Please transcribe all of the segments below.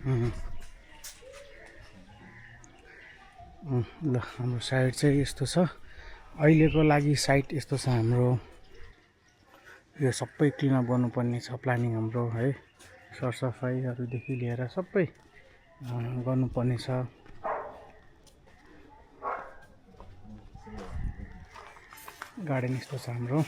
ल हाम्रो साइड चाहिँ यस्तो छ अहिलेको लागि। साइड यस्तो छ हाम्रो। यो सबै क्लिनअप गर्नुपर्ने छ प्लानिङ हाम्रो है। सरसफाइहरूदेखि लिएर सबै गर्नुपर्ने छ। गार्डन यस्तो छ हाम्रो।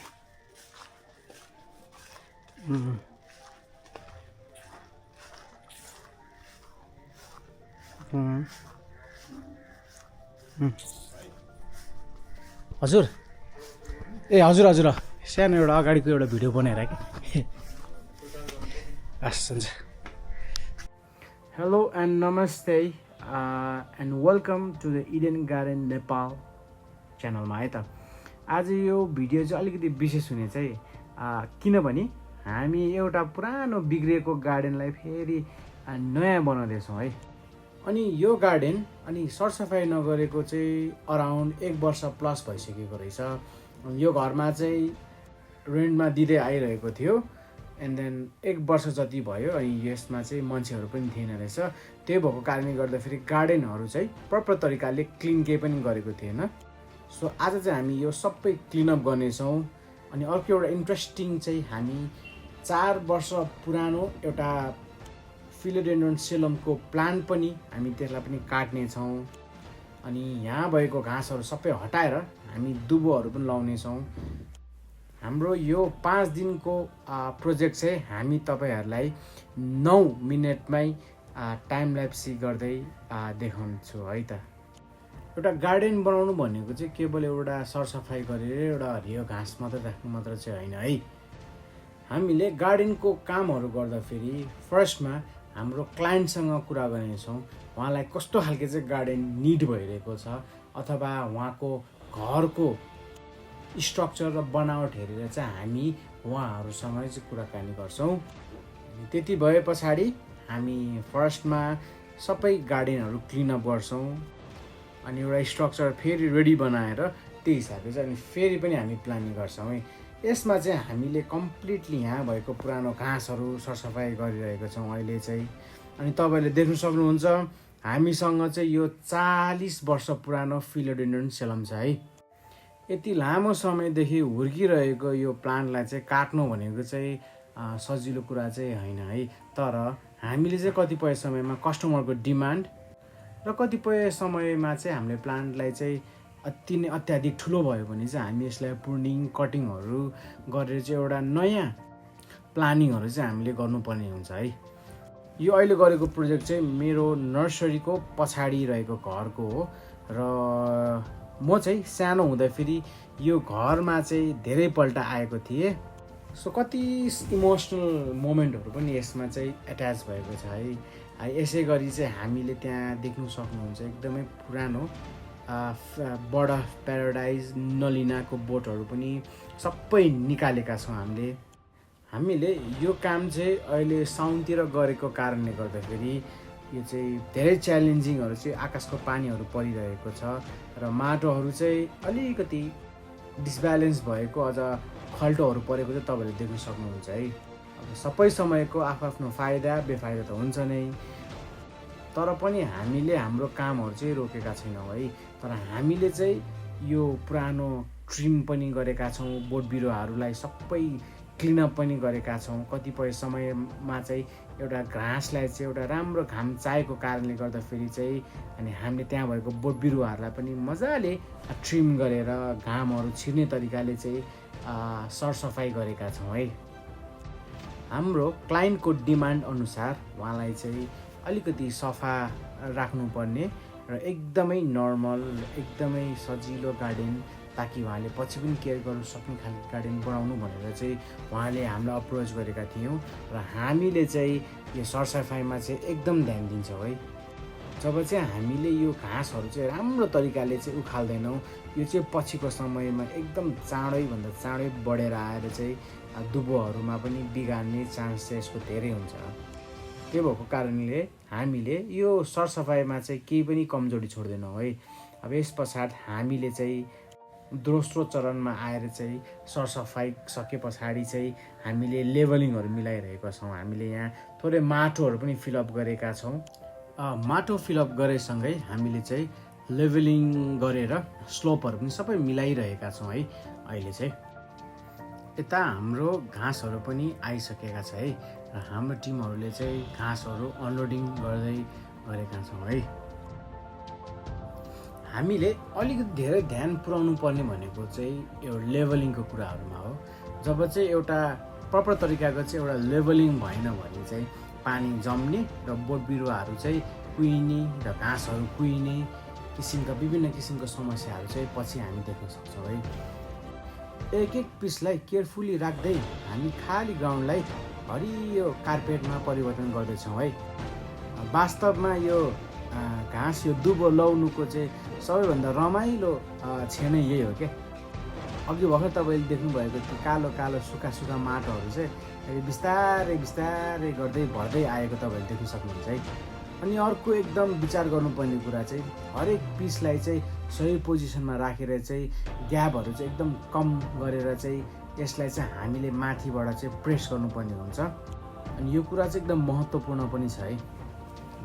हजुर ए हजुर हजुर सानो एउटा अगाडिको एउटा भिडियो बनाएर कि हस् हुन्छ। Hello and namaste and welcome to the Eden garden Nepal च्यानलमा है त। आज यो भिडियो चाहिँ अलिकति विशेष हुने चाहिँ किनभने हामी एउटा पुरानो बिग्रिएको गार्डनलाई फेरि नयाँ बनाउँदैछौँ है। अनि यो गार्डन अनि सरसफाइ नगरेको चाहिँ अराउन्ड 1 वर्ष प्लस भइसकेको रहेछ। यो घरमा चाहिँ रेन्टमा दिँदै आइरहेको थियो एन्ड देन 1 वर्ष जति भयो। अनि यसमा चाहिँ मान्छेहरू पनि थिएन रहेछ। त्यही भएको कारणले गर्दाखेरि गार्डनहरू चाहिँ प्रपर तरिकाले क्लिन केही पनि गरेको थिएन। सो आज चाहिँ हामी यो सबै क्लिनअप गर्नेछौँ। अनि अर्को एउटा इन्ट्रेस्टिङ चाहिँ हामी 4 वर्ष पुरानो एउटा फिलोडेन्ड्रोन सेलमको प्लान्ट पनि हामी त्यसलाई पनि काट्नेछौँ। अनि यहाँ भएको घाँसहरू सबै हटाएर हामी दुबोहरू पनि लाउनेछौँ। हाम्रो यो 5 दिनको प्रोजेक्ट चाहिँ हामी तपाईँहरूलाई 9 मिनटमै टाइम ल्याप्स गर्दै देखाउँछु है त। एउटा गार्डन बनाउनु भनेको चाहिँ केवल एउटा सरसफाइ गरेर एउटा हरियो घाँस मात्र राख्नु मात्र चाहिँ होइन है। हामीले गार्डनको कामहरू गर्दाखेरि फर्स्टमा हाम्रो क्लाइन्टसँग कुरा गर्नेछौँ। उहाँलाई कस्तो खालको चाहिँ गार्डन निड भइरहेको छ अथवा उहाँको घरको स्ट्रक्चर र बनावट हेरेर चाहिँ हामी उहाँहरूसँग चाहिँ कुराकानी गर्छौँ। त्यति भए पछाडि हामी फर्स्टमा सबै गार्डनहरू क्लिनअप गर्छौँ। अनि एउटा स्ट्रक्चर फेरि रेडी बनाएर त्यही हिसाबले चाहिँ अनि फेरि पनि हामी प्लानिङ गर्छौँ है। यसमा चाहिँ हामीले कम्प्लिटली यहाँ भएको पुरानो घाँसहरू सरसफाइ गरिरहेको छौँ अहिले चाहिँ। अनि तपाईँले देख्न सक्नुहुन्छ हामीसँग चाहिँ यो 40 वर्ष पुरानो फिलोडेन्ड्रोन सेलम छ है। यति लामो समयदेखि हुर्किरहेको यो प्लान्टलाई चाहिँ काट्नु भनेको चाहिँ सजिलो कुरा चाहिँ होइन है। तर हामीले चाहिँ कतिपय समयमा कस्टमरको डिमान्ड र कतिपय समयमा चाहिँ हामीले प्लान्टलाई चाहिँ अति नै अत्याधिक ठुलो भयो भने चाहिँ हामी यसलाई प्रुनिङ कटिङहरू गरेर चाहिँ एउटा नयाँ प्लानिङहरू चाहिँ हामीले गर्नुपर्ने हुन्छ है। यो अहिले गरेको प्रोजेक्ट चाहिँ मेरो नर्सरीको पछाडि रहेको घरको हो र म चाहिँ सानो हुँदाखेरि यो घरमा चाहिँ धेरैपल्ट आएको थिएँ। सो कति इमोसनल मोमेन्टहरू पनि यसमा चाहिँ एट्याच भएको छ है। यसै गरी चाहिँ हामीले त्यहाँ देख्नु सक्नुहुन्छ एकदमै पुरानो बर्ड अफ प्याराडाइज नलिनाको बोटहरू पनि सबै निकालेका छौँ हामीले यो काम चाहिँ अहिले साउनतिर गरेको कारणले गर्दाखेरि यो चाहिँ धेरै च्यालेन्जिङहरू चाहिँ आकाशको पानीहरू परिरहेको छ र माटोहरू चाहिँ अलिकति डिसब्यालेन्स भएको अझ खल्टोहरू परेको चाहिँ तपाईँहरूले देख्न सक्नुहुन्छ है। अब सबै समयको आफ्नो फाइदा बेफाइदा त हुन्छ नै, तर पनि हामीले हाम्रो कामहरू चाहिँ रोकेका छैनौँ है। तर हामीले चाहिँ यो पुरानो ट्रिम पनि गरेका छौँ, बोट बिरुवाहरूलाई सबै क्लिनअप पनि गरेका छौँ। कतिपय समयमा चाहिँ एउटा घाँसलाई चाहिँ एउटा राम्रो घाम चाहेको कारणले गर्दाखेरि चाहिँ अनि हामीले त्यहाँ भएको बोट बिरुवाहरूलाई पनि मजाले ट्रिम गरेर घामहरू छिर्ने तरिकाले चाहिँ सरसफाइ गरेका छौँ है। हाम्रो क्लाइन्टको डिमान्ड अनुसार उहाँलाई चाहिँ अलिकति सफा राख्नुपर्ने र एकदमै नर्मल एकदमै सजिलो गार्डन ताकि उहाँले पछि पनि केयर गर्नु सक्ने खालको गार्डन बनाउनु भनेर चाहिँ उहाँले हामीलाई अप्रोच गरेका थियौँ र हामीले चाहिँ यो सरसफाइमा चाहिँ एकदम ध्यान दिन्छौँ है। जब चाहिँ हामीले यो घाँसहरू चाहिँ राम्रो तरिकाले चाहिँ उखाल्दैनौँ यो चाहिँ पछिको समयमा एकदम चाँडैभन्दा चाँडै बढेर आएर चाहिँ दुबोहरूमा पनि बिगार्ने चान्स चाहिँ यसको धेरै हुन्छ। त्यो भएको कारणले हामीले यो सरसफाइमा चाहिँ केही पनि कमजोरी छोड्दैनौँ है। अब यस पछाडि हामीले चाहिँ दोस्रो चरणमा आएर चाहिँ सरसफाइ सके पछाडि चाहिँ हामीले लेभलिङहरू मिलाइरहेका छौँ। हामीले यहाँ थोरै माटोहरू पनि फिलअप गरेका छौँ। माटो फिलअप गरेसँगै हामीले चाहिँ लेभलिङ गरेर स्लोपहरू पनि सबै मिलाइरहेका छौँ है। अहिले चाहिँ यता हाम्रो घाँसहरू पनि आइसकेका छ है, र हाम्रो टिमहरूले चाहिँ घाँसहरू अनलोडिङ गर्दै गरेका छौँ है। हामीले अलिकति धेरै ध्यान पुर्याउनु पर्ने भनेको चाहिँ यो लेभलिङको कुराहरूमा हो। जब चाहिँ एउटा प्रपर तरिकाको चाहिँ एउटा लेभलिङ भएन भने चाहिँ पानी जम्ने र बोट बिरुवाहरू चाहिँ कुहिने र घाँसहरू कुहिने किसिमका विभिन्न किसिमको समस्याहरू चाहिँ पछि हामी देख्न सक्छौँ है। एक एक पिसलाई केयरफुली राख्दै हामी खाली ग्राउन्डलाई हरियो कार्पेटमा परिवर्तन गर्दैछौँ है। वास्तवमा यो घाँस यो दुबो लाउनुको चाहिँ सबैभन्दा रमाइलो क्षण यही हो क्या। अघि भर्खर तपाईँले देख्नुभएको त्यो कालो कालो सुक्खा सुक्खा माटोहरू चाहिँ बिस्तारै बिस्तारै गर्दै भर्दै आएको तपाईँले देख्न सक्नुहुन्छ है। अनि अर्को एकदम विचार गर्नुपर्ने कुरा चाहिँ हरेक पिसलाई चाहिँ सही पोजिसनमा राखेर चाहिँ ग्यापहरू चाहिँ एकदम कम गरेर चाहिँ यसलाई चाहिँ हामीले माथिबाट चाहिँ प्रेस गर्नुपर्ने हुन्छ। अनि यो कुरा चाहिँ एकदम महत्त्वपूर्ण पनि छ है।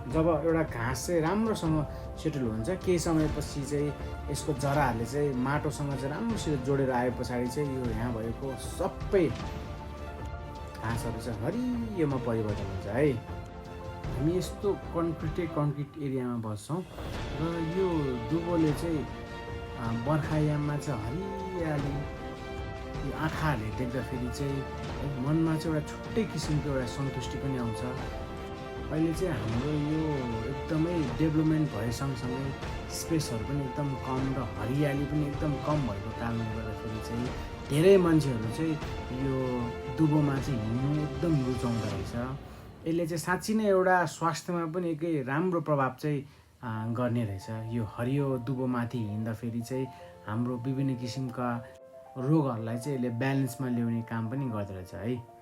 जब एउटा घाँस चाहिँ राम्रोसँग सेटल हुन्छ केही समयपछि चाहिँ यसको जराहरूले चाहिँ माटोसँग चाहिँ राम्रोसित जोडेर आए पछाडि चाहिँ यो यहाँ भएको सबै घाँसहरू चाहिँ हरियोमा परिवर्तन हुन्छ है। हामी यस्तो कङ्क्रिट एरियामा बस्छौँ र यो दुबोले चाहिँ बर्खायाममा चाहिँ हरियाली यो आँखाहरूले देख्दाखेरि चाहिँ मनमा चाहिँ एउटा छुट्टै किसिमको एउटा सन्तुष्टि पनि आउँछ। अहिले चाहिँ हाम्रो यो एकदमै डेभलपमेन्ट भए सँगसँगै स्पेसहरू पनि एकदम कम र हरियाली पनि एकदम कम भएको कारणले गर्दाखेरि चाहिँ धेरै मान्छेहरू चाहिँ यो दुबोमा चाहिँ हिँड्नु एकदम रुचाउँदो रहेछ। यसले चाहिँ साँच्ची नै एउटा स्वास्थ्यमा पनि एकै राम्रो प्रभाव चाहिँ गर्ने रहेछ। यो हरियो दुबोमाथि हिँड्दाखेरि चाहिँ हाम्रो विभिन्न किसिमका रोगहरूलाई चाहिँ यसले ब्यालेन्समा ल्याउने काम पनि गर्दो रहेछ है।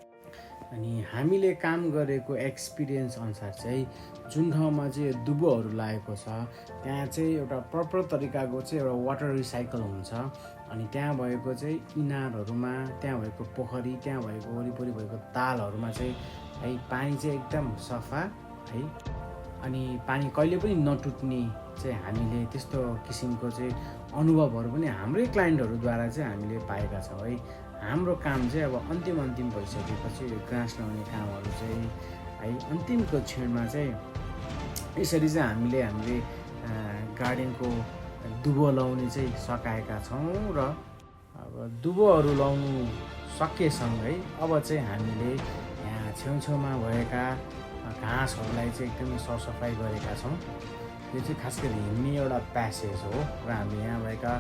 अनि हामीले काम गरेको एक्सपिरियन्स अनुसार चाहिँ जुन ठाउँमा चाहिँ दुबोहरू लागेको छ त्यहाँ चाहिँ एउटा प्रपर तरिकाको चाहिँ एउटा वाटर रिसाइकल हुन्छ। अनि त्यहाँ भएको चाहिँ इनारहरूमा, त्यहाँ भएको पोखरी, त्यहाँ भएको वरिपरि भएको तालहरूमा चाहिँ है पानी चाहिँ एकदम सफा है। अनि पानी कहिले पनि नटुट्ने चाहिँ हामीले त्यस्तो किसिमको चाहिँ अनुभवहरू पनि हाम्रै क्लाइन्टहरूद्वारा चाहिँ हामीले पाएका छौँ है। हाम्रो काम चाहिँ अब अन्तिम भइसकेपछि यो घाँस ल्याउने कामहरू चाहिँ है अन्तिमको क्षणमा चाहिँ यसरी चाहिँ हामीले हाम्रो गार्डनको दुबो लाउने चाहिँ सकाएका छौँ। र अब दुबोहरू लाउनु सकेसँगै अब चाहिँ हामीले यहाँ छेउछेउमा भएका घाँसहरूलाई चाहिँ एकदमै सरसफाइ गरेका छौँ। यो चाहिँ खास गरी हिँड्ने एउटा प्यासेज हो र हामीले यहाँ भएका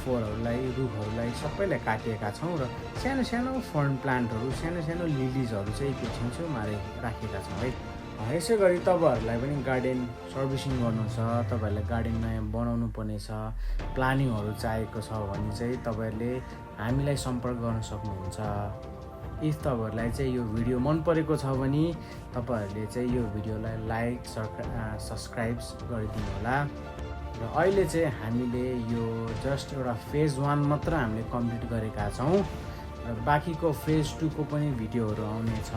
फोहोरहरूलाई रुखहरूलाई सबैलाई काटिएका छौँ र सानो सानो फर्न प्लान्टहरू, सानो सानो लिलिजहरू चाहिँ त्यो छेउछेउमा राखेका छौँ है। यसै गरी तपाईँहरूलाई पनि गार्डन सर्भिसिङ गर्नु छ, तपाईँहरूलाई गार्डन नयाँ बनाउनु पर्ने छ, प्लानिङहरू चाहिएको छ भने चाहिँ तपाईँहरूले हामीलाई सम्पर्क गर्न सक्नुहुन्छ। इफ तपाईँहरूलाई चाहिँ यो भिडियो मन परेको छ भने तपाईँहरूले चाहिँ यो भिडियोलाई लाइक सब्सक्राइब गरिदिनु होला। र अहिले चाहिँ हामीले यो जस्ट एउटा फेज 1 मात्र हामीले कम्प्लिट गरेका छौँ र बाँकीको फेज 2 को पनि भिडियोहरू आउनेछ।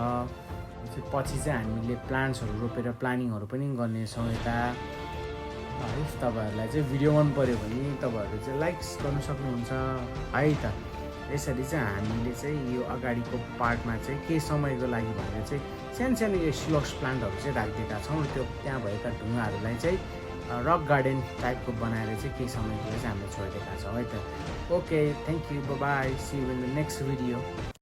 पछि चाहिँ हामीले प्लान्ट्सहरू रोपेर प्लानिङहरू पनि गर्नेछौँ यता। इफ तपाईँहरूलाई चाहिँ भिडियो मन पऱ्यो भने तपाईँहरूले चाहिँ लाइक्स गर्नु सक्नुहुन्छ है त। यसरी चाहिँ हामीले चाहिँ यो अगाडिको पार्टमा चाहिँ केही समयको लागि भनेर चाहिँ सानो सानो यो सिलोक्स प्लान्टहरू चाहिँ राखिदिएका छौँ। त्यो त्यहाँ भएका ढुङ्गाहरूलाई चाहिँ रक गार्डन टाइपको बनाएर चाहिँ केही समयको चाहिँ हामीले छोडिदिएका छौँ है त। Okay, thank you, bye, see you in the next video.